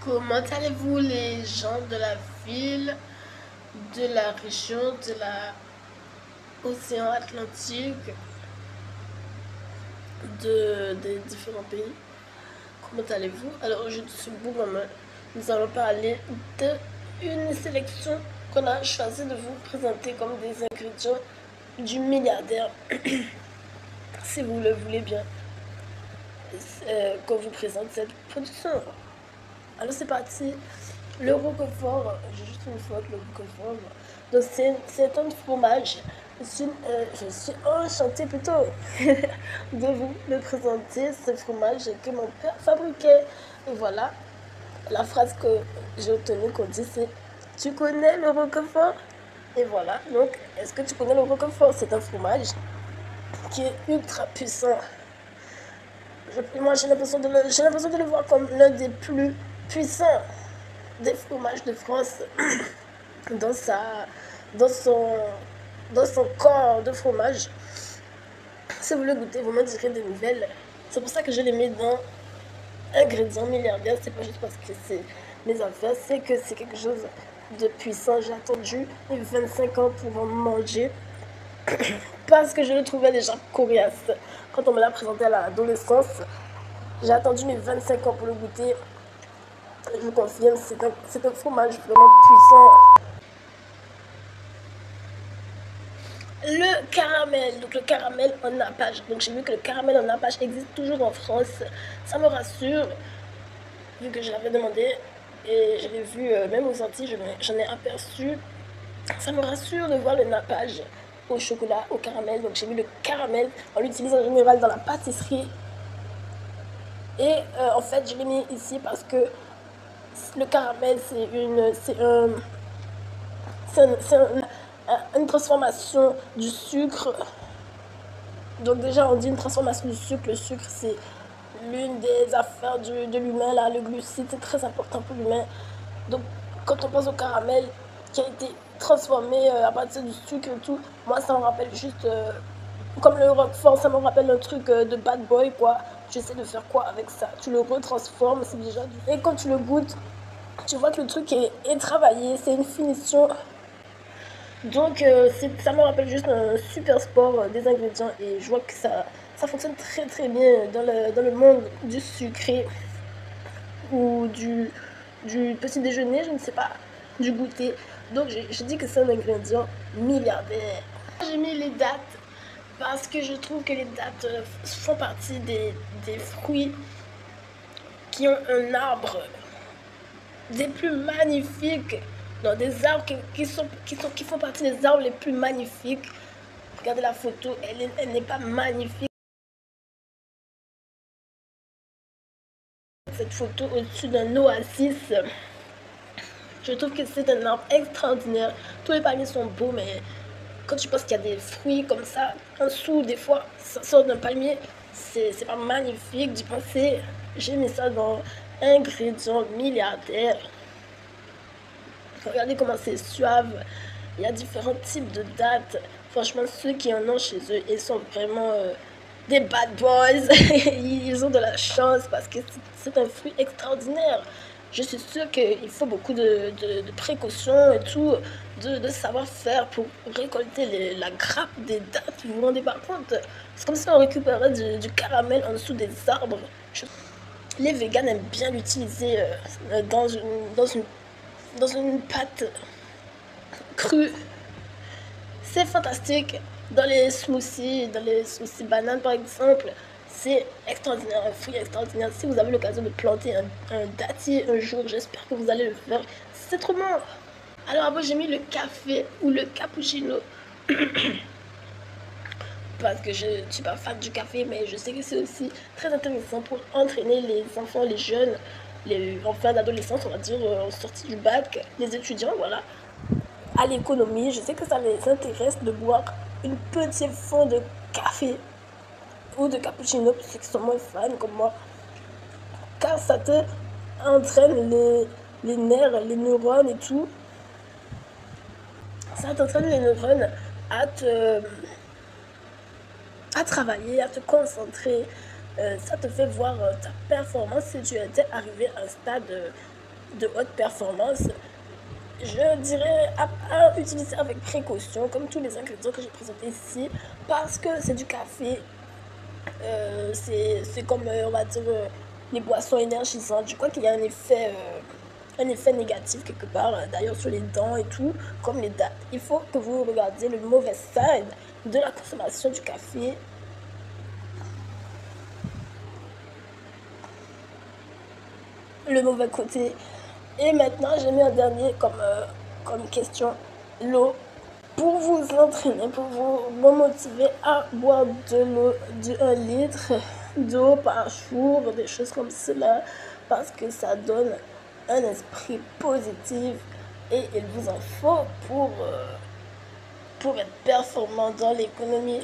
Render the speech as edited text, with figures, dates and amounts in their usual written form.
Comment allez-vous les gens de la ville, de la région, de l'océan Atlantique, des différents pays? Comment allez-vous? Alors aujourd'hui sur Bourgogne, nous allons parler d'une sélection qu'on a choisi de vous présenter comme des ingrédients du milliardaire, si vous le voulez bien, qu'on vous présente cette production. Alors c'est parti. Le roquefort, j'ai juste une fois que le roquefort. Donc c'est un fromage. Je suis enchantée plutôt de vous le présenter, ce fromage que mon père fabriquait. Et voilà, la phrase que j'ai obtenue qu'on dit c'est tu connais le roquefort? Et voilà, donc est-ce que tu connais le roquefort? C'est un fromage qui est ultra puissant. Moi j'ai l'impression de le voir comme l'un des plus puissants des fromages de France dans dans son, dans son corps de fromage. Si vous le goûtez, vous me direz des nouvelles. C'est pour ça que je l'ai mis dans ingrédients milliardaires. C'est pas juste parce que c'est mes affaires, c'est que c'est quelque chose de puissant. J'ai attendu les 25 ans pour en manger parce que je le trouvais déjà coriace. Quand on me l'a présenté à l'adolescence, j'ai attendu mes 25 ans pour le goûter. Je vous confirme, c'est un fromage vraiment puissant. Le caramel, donc le caramel en nappage. Donc j'ai vu que le caramel en nappage existe toujours en France. Ça me rassure, vu que je l'avais demandé et je l'ai vu même aux Antilles, j'en ai aperçu. Ça me rassure de voir le nappage au chocolat, au caramel. Donc j'ai vu le caramel, on l'utilise en général dans la pâtisserie. Et en fait, je l'ai mis ici parce que le caramel, une transformation du sucre. Donc déjà, on dit une transformation du sucre. Le sucre, c'est l'une des affaires de l'humain. Là, le glucide, c'est très important pour l'humain. Donc, quand on pense au caramel qui a été transformé à partir du sucre et tout, moi, ça me rappelle juste, comme le roquefort, ça me rappelle un truc de bad boy, quoi. Tu essaies de faire quoi avec ça? Tu le retransformes, c'est déjà du... Et quand tu le goûtes, tu vois que le truc est travaillé, c'est une finition. Donc ça me rappelle juste un super sport des ingrédients et je vois que ça fonctionne très très bien dans le monde du sucré ou du petit déjeuner, je ne sais pas, du goûter. Donc je dis que c'est un ingrédient milliardaire. J'ai mis les dattes parce que je trouve que les dattes font partie des fruits qui ont un arbre des plus magnifiques, non, des arbres qui font partie des arbres les plus magnifiques. Regardez la photo, elle n'est pas magnifique. Cette photo au-dessus d'un oasis, je trouve que c'est un arbre extraordinaire. Tous les palmiers sont beaux, mais quand tu penses qu'il y a des fruits comme ça, en dessous, des fois, ça sort d'un palmier, c'est pas magnifique d'y penser. J'ai mis ça dans ingrédients milliardaires. Regardez comment c'est suave. Il y a différents types de dattes. Franchement, ceux qui en ont chez eux, ils sont vraiment des bad boys. Ils ont de la chance parce que c'est un fruit extraordinaire. Je suis sûre qu'il faut beaucoup de précautions et tout, de savoir-faire pour récolter la grappe des dattes. Vous vous rendez pas compte? C'est comme si on récupérait du caramel en dessous des arbres. Les véganes aiment bien l'utiliser dans une pâte crue. C'est fantastique. Dans les smoothies bananes par exemple, c'est extraordinaire, un fruit extraordinaire. Si vous avez l'occasion de planter un dattier un jour, j'espère que vous allez le faire. C'est trop bon. Alors après j'ai mis le café ou le cappuccino. Parce que je ne suis pas fan du café, mais je sais que c'est aussi très intéressant pour entraîner les enfants, les jeunes, en fin d'adolescence, on va dire, en sortie du bac, les étudiants, voilà, à l'économie. Je sais que ça les intéresse de boire une petite fond de café ou de cappuccino pour ceux qui sont moins fans comme moi, car ça te entraîne les nerfs, les neurones et tout. Ça t'entraîne les neurones à travailler, à te concentrer. Ça te fait voir ta performance si tu étais arrivé à un stade de haute performance, je dirais à utiliser avec précaution, comme tous les ingrédients que j'ai présentés ici, parce que c'est du café. C'est comme, on va dire, les boissons énergisantes. Je crois qu'il y a un effet négatif quelque part, d'ailleurs sur les dents et tout, comme les dates. Il faut que vous regardiez le mauvais side de la consommation du café. Le mauvais côté. Et maintenant, j'ai mis un dernier comme question, l'eau. Pour vous entraîner, pour vous motiver à boire de l'eau, de 1 litre d'eau par jour, des choses comme cela, parce que ça donne un esprit positif et il vous en faut pour être performant dans l'économie.